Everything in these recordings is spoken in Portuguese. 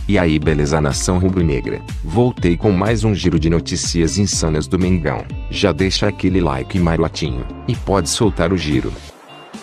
E aí, beleza, nação rubro-negra? Voltei com mais um giro de notícias insanas do Mengão. Já deixa aquele like marotinho e pode soltar o giro.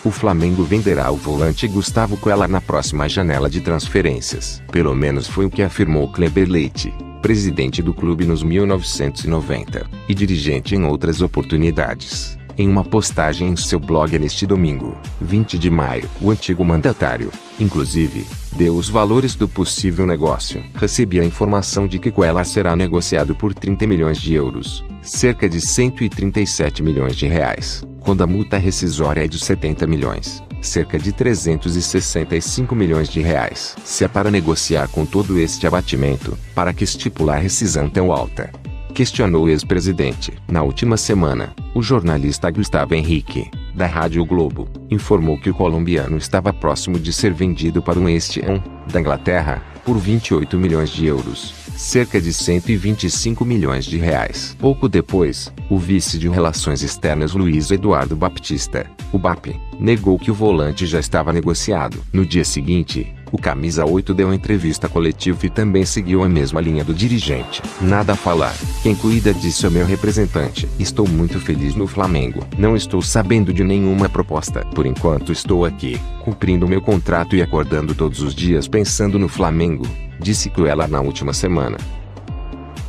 O Flamengo venderá o volante Gustavo Coellar na próxima janela de transferências. Pelo menos foi o que afirmou Kleber Leite, presidente do clube nos 1990 e dirigente em outras oportunidades. Em uma postagem em seu blog neste domingo, 20 de maio, o antigo mandatário, inclusive, deu os valores do possível negócio. Recebi a informação de que Coellar será negociado por 30 milhões de euros, cerca de 137 milhões de reais, quando a multa rescisória é de 70 milhões, cerca de 365 milhões de reais. Se é para negociar com todo este abatimento, para que estipular rescisão tão alta? Questionou o ex-presidente. Na última semana, o jornalista Gustavo Henrique, da Rádio Globo, informou que o colombiano estava próximo de ser vendido para um West Ham, da Inglaterra, por 28 milhões de euros, cerca de 125 milhões de reais. Pouco depois, o vice de Relações Externas Luiz Eduardo Baptista, o BAP, negou que o volante já estava negociado. No dia seguinte, o camisa 8 deu entrevista coletiva e também seguiu a mesma linha do dirigente. Nada a falar. Quem cuida disso é meu representante. Estou muito feliz no Flamengo. Não estou sabendo de nenhuma proposta. Por enquanto estou aqui, cumprindo meu contrato e acordando todos os dias pensando no Flamengo, disse Coellar na última semana.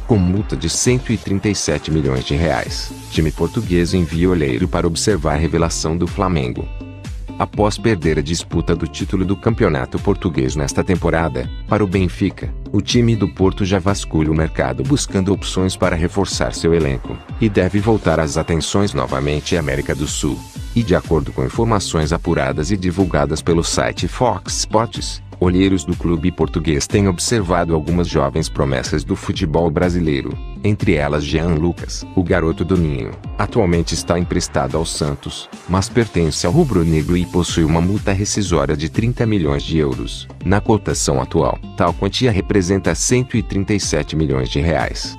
Com multa de 137 milhões de reais, time português envia olheiro para observar a revelação do Flamengo. Após perder a disputa do título do campeonato português nesta temporada, para o Benfica, o time do Porto já vasculha o mercado buscando opções para reforçar seu elenco, e deve voltar as atenções novamente à América do Sul. E de acordo com informações apuradas e divulgadas pelo site Fox Sports, olheiros do clube português têm observado algumas jovens promessas do futebol brasileiro, entre elas Jean Lucas. O garoto do Ninho atualmente está emprestado ao Santos, mas pertence ao rubro-negro e possui uma multa rescisória de 30 milhões de euros. Na cotação atual, tal quantia representa 137 milhões de reais.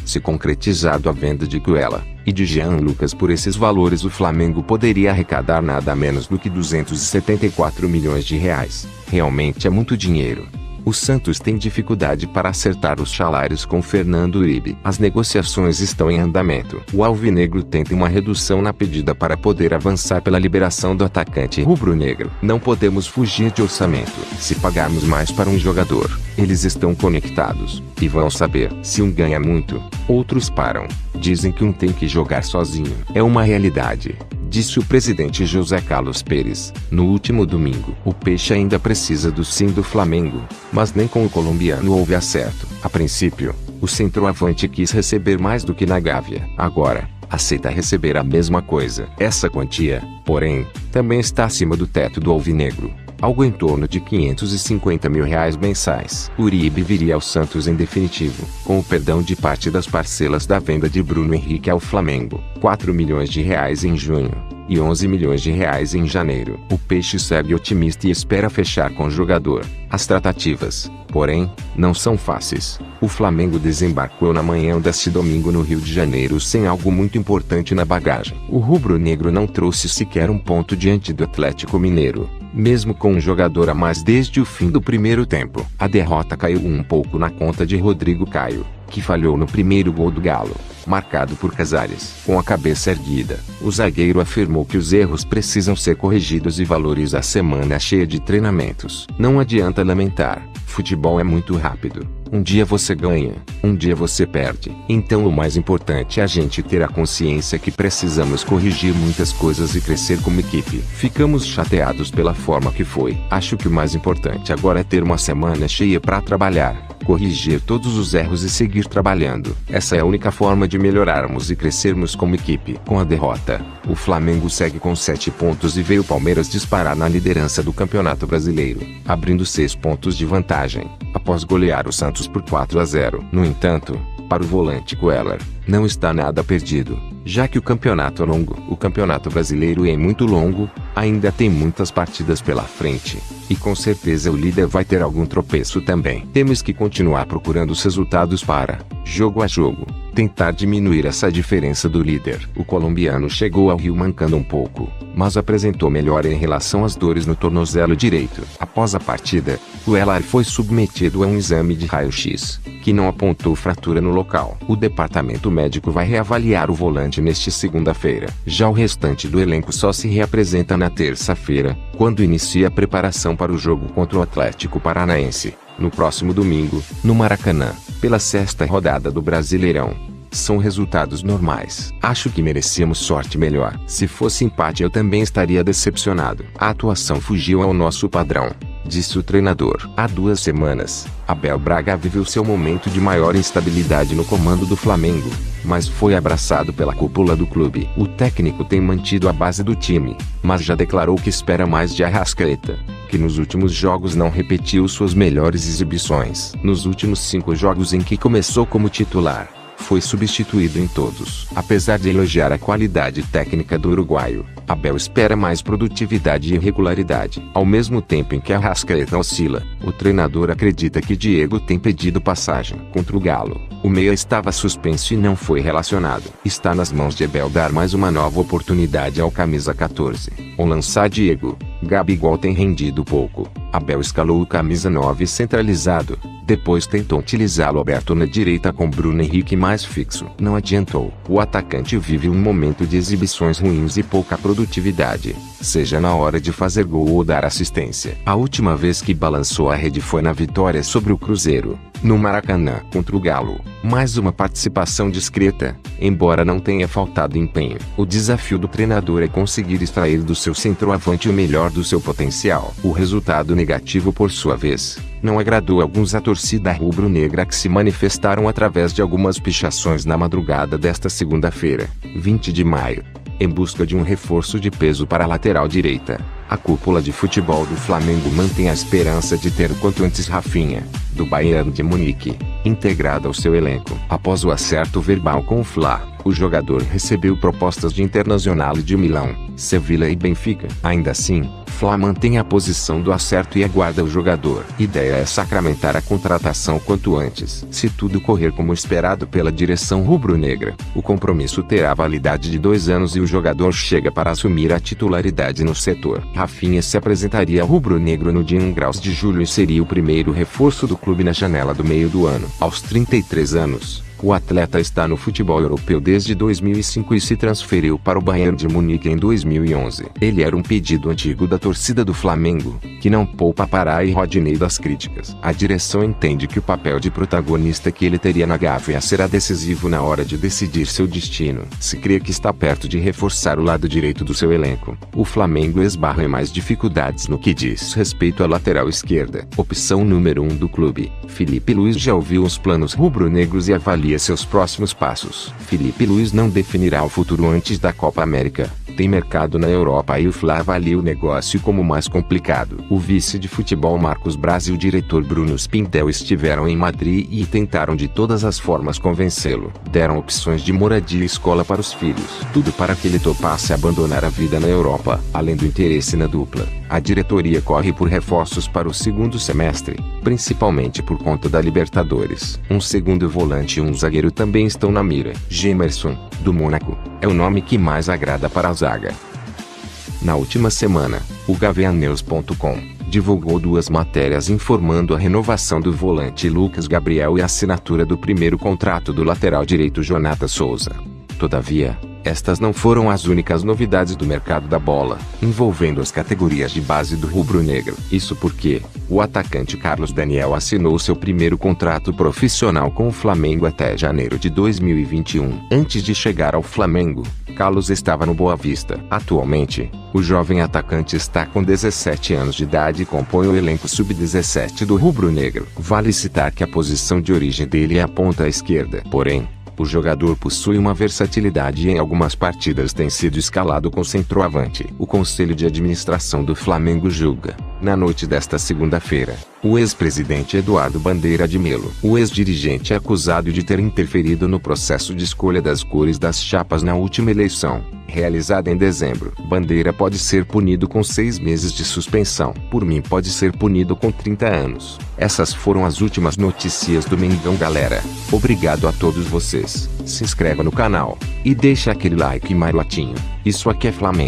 Se concretizado a venda de Coellar e de Jean Lucas por esses valores, o Flamengo poderia arrecadar nada menos do que 274 milhões de reais. Realmente é muito dinheiro. O Santos tem dificuldade para acertar os salários com Fernando Uribe. As negociações estão em andamento. O alvinegro tenta uma redução na pedida para poder avançar pela liberação do atacante rubro-negro. Não podemos fugir de orçamento. Se pagarmos mais para um jogador, eles estão conectados e vão saber. Se um ganha muito, outros param. Dizem que um tem que jogar sozinho. É uma realidade, disse o presidente José Carlos Pérez, no último domingo. O Peixe ainda precisa do sim do Flamengo, mas nem com o colombiano houve acerto. A princípio, o centroavante quis receber mais do que na Gávea. Agora, aceita receber a mesma coisa. Essa quantia, porém, também está acima do teto do alvinegro, algo em torno de 550 mil reais mensais. Uribe viria ao Santos em definitivo, com o perdão de parte das parcelas da venda de Bruno Henrique ao Flamengo, 4 milhões de reais em junho e 11 milhões de reais em janeiro. O Peixe segue otimista e espera fechar com o jogador. As tratativas, porém, não são fáceis. O Flamengo desembarcou na manhã deste domingo no Rio de Janeiro sem algo muito importante na bagagem. O rubro-negro não trouxe sequer um ponto diante do Atlético Mineiro, mesmo com um jogador a mais desde o fim do primeiro tempo. A derrota caiu um pouco na conta de Rodrigo Caio, que falhou no primeiro gol do Galo, marcado por Casares. Com a cabeça erguida, o zagueiro afirmou que os erros precisam ser corrigidos e valoriza a semana cheia de treinamentos. Não adianta lamentar, futebol é muito rápido. Um dia você ganha, um dia você perde. Então o mais importante é a gente ter a consciência que precisamos corrigir muitas coisas e crescer como equipe. Ficamos chateados pela forma que foi. Acho que o mais importante agora é ter uma semana cheia para trabalhar, corrigir todos os erros e seguir trabalhando. Essa é a única forma de melhorarmos e crescermos como equipe. Com a derrota, o Flamengo segue com 7 pontos e vê o Palmeiras disparar na liderança do Campeonato Brasileiro, abrindo 6 pontos de vantagem, após golear o Santos por 4-0. No entanto, para o volante Coellar, não está nada perdido, já que o campeonato é longo. O Campeonato Brasileiro é muito longo, ainda tem muitas partidas pela frente, e com certeza o líder vai ter algum tropeço também. Temos que continuar procurando os resultados para, jogo a jogo, tentar diminuir essa diferença do líder. O colombiano chegou ao Rio mancando um pouco, mas apresentou melhora em relação às dores no tornozelo direito. Após a partida, o Elar foi submetido a um exame de raio-x, que não apontou fratura no local. O departamento médico vai reavaliar o volante neste segunda-feira. Já o restante do elenco só se reapresenta na terça-feira, quando inicia a preparação para o jogo contra o Atlético Paranaense, no próximo domingo, no Maracanã, pela sexta rodada do Brasileirão. São resultados normais. Acho que merecíamos sorte melhor. Se fosse empate eu também estaria decepcionado. A atuação fugiu ao nosso padrão, disse o treinador. Há 2 semanas, Abel Braga viveu seu momento de maior instabilidade no comando do Flamengo, mas foi abraçado pela cúpula do clube. O técnico tem mantido a base do time, mas já declarou que espera mais de Arrascaeta, que nos últimos jogos não repetiu suas melhores exibições. Nos últimos 5 jogos em que começou como titular, foi substituído em todos. Apesar de elogiar a qualidade técnica do uruguaio, Abel espera mais produtividade e regularidade. Ao mesmo tempo em que Arrascaeta oscila, o treinador acredita que Diego tem pedido passagem. Contra o Galo, o meia estava suspenso e não foi relacionado. Está nas mãos de Abel dar mais uma nova oportunidade ao camisa 14. Ao lançar Diego, Gabigol tem rendido pouco. Abel escalou o camisa 9 centralizado, depois tentou utilizá-lo aberto na direita com Bruno Henrique mais fixo. Não adiantou. O atacante vive um momento de exibições ruins e pouca produtividade, seja na hora de fazer gol ou dar assistência. A última vez que balançou a rede foi na vitória sobre o Cruzeiro, no Maracanã. Contra o Galo, mais uma participação discreta, embora não tenha faltado empenho. O desafio do treinador é conseguir extrair do seu centroavante o melhor do seu potencial. O resultado negativo, por sua vez, não agradou alguns da torcida rubro-negra, que se manifestaram através de algumas pichações na madrugada desta segunda-feira, 20 de maio, em busca de um reforço de peso para a lateral direita. A cúpula de futebol do Flamengo mantém a esperança de ter quanto antes Rafinha, do Bayern de Munique, integrado ao seu elenco. Após o acerto verbal com o Fla, o jogador recebeu propostas de Internacional de Milão, Sevilla e Benfica. Ainda assim, Fla mantém a posição do acerto e aguarda o jogador. Ideia é sacramentar a contratação quanto antes. Se tudo correr como esperado pela direção rubro-negra, o compromisso terá validade de 2 anos e o jogador chega para assumir a titularidade no setor. Rafinha se apresentaria ao rubro-negro no dia 1 de julho e seria o primeiro reforço do clube na janela do meio do ano. Aos 33 anos, o atleta está no futebol europeu desde 2005 e se transferiu para o Bayern de Munique em 2011. Ele era um pedido antigo da torcida do Flamengo, que não poupa Pará e Rodinei das críticas. A direção entende que o papel de protagonista que ele teria na Gávea será decisivo na hora de decidir seu destino. Se crê que está perto de reforçar o lado direito do seu elenco, o Flamengo esbarra em mais dificuldades no que diz respeito à lateral esquerda. Opção número 1 do clube, Felipe Luiz já ouviu os planos rubro-negros e avalia seus próximos passos. Felipe Luiz não definirá o futuro antes da Copa América. Tem mercado na Europa e o Fla avalia o negócio como mais complicado. O vice de futebol Marcos Braz e o diretor Bruno Spindel estiveram em Madrid e tentaram de todas as formas convencê-lo. Deram opções de moradia e escola para os filhos. Tudo para que ele topasse abandonar a vida na Europa. Além do interesse na dupla, a diretoria corre por reforços para o segundo semestre, principalmente por conta da Libertadores. Um segundo volante e um zagueiro também estão na mira. Gemerson, do Mônaco, é o nome que mais agrada para a zaga. Na última semana, o Gavianews.com divulgou 2 matérias informando a renovação do volante Lucas Gabriel e a assinatura do primeiro contrato do lateral direito Jonathan Souza. Todavia, estas não foram as únicas novidades do mercado da bola, envolvendo as categorias de base do rubro-negro. Isso porque o atacante Carlos Daniel assinou seu primeiro contrato profissional com o Flamengo até janeiro de 2021. Antes de chegar ao Flamengo, Carlos estava no Boa Vista. Atualmente, o jovem atacante está com 17 anos de idade e compõe o elenco sub-17 do rubro-negro. Vale citar que a posição de origem dele é a ponta esquerda. Porém, o jogador possui uma versatilidade e em algumas partidas tem sido escalado com centroavante. O Conselho de Administração do Flamengo julga Na noite desta segunda-feira, o ex-presidente Eduardo Bandeira de Melo, o ex-dirigente é acusado de ter interferido no processo de escolha das cores das chapas na última eleição, realizada em dezembro. Bandeira pode ser punido com 6 meses de suspensão. Por mim pode ser punido com 30 anos. Essas foram as últimas notícias do Mengão, galera. Obrigado a todos vocês. Se inscreva no canal e deixa aquele like marotinho. Isso aqui é Flamengo.